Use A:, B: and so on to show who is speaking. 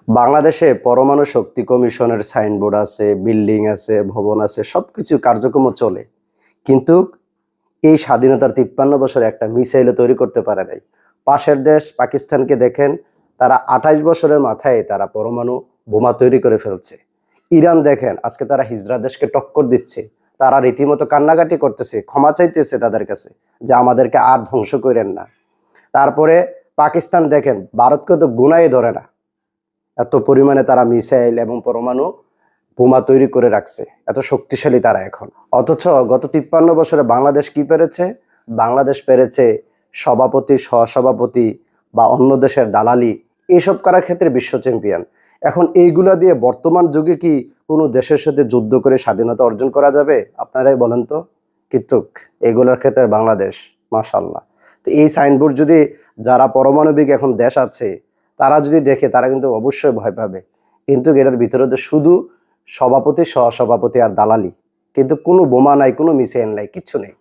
A: বাংলাদেশে পরমাণু শক্তি কমিশনের সাইনবোর্ড আছে, বিল্ডিং আছে, ভবন আছে, সবকিছু কার্যক্রম চলে। কিন্তু এই স্বাধীনতার 53 বছরে একটা মিসাইলও তৈরি করতে পারে নাই। পাশের দেশ পাকিস্তানকে দেখেন, তারা 28 বছরের মাথায় তারা পরমাণু বোমা তৈরি করে ফেলছে। ইরান দেখেন, আজকে তারা হিজড়া দেশকে টক্কর দিচ্ছে। তারা রীতিমতো কান্নাকাটি করতেছে, ক্ষমা চাইতেছে তাদের কাছে যে আমাদেরকে আর ধ্বংস করেন না। তারপরে পাকিস্তান দেখেন, ভারতকে তো গুনাই ধরে না, এত পরিমাণে তারা মিসাইল এবং পরমাণু বোমা তৈরি করে রাখছে, এত শক্তিশালী তারা এখন। অথচ গত 53 বছরে বাংলাদেশ কি পেরেছে? বাংলাদেশ পেরেছে সভাপতি, সহসভাপতি বা অন্য দেশের দালালি এইসব করার ক্ষেত্রে বিশ্ব চ্যাম্পিয়ন। এখন এইগুলা দিয়ে বর্তমান যুগে কি কোনো দেশের সাথে যুদ্ধ করে স্বাধীনতা অর্জন করা যাবে? আপনারাই বলেন তো। কিন্তু এগুলোর ক্ষেত্রে বাংলাদেশ মাশাআল্লাহ। তো এই সাইনবোর্ড যদি যারা পারমাণবিক এখন দেশ আছে তারা যদি দেখে, তারা কিন্তু অবশ্যই ভয় পাবে। কিন্তু এটার ভিতরে তো শুধু সভাপতি, সহসভাপতি আর দালালি, কিন্তু কোনো বোমা নাই, কোনো মিসাইল নাই, কিচ্ছু নেই।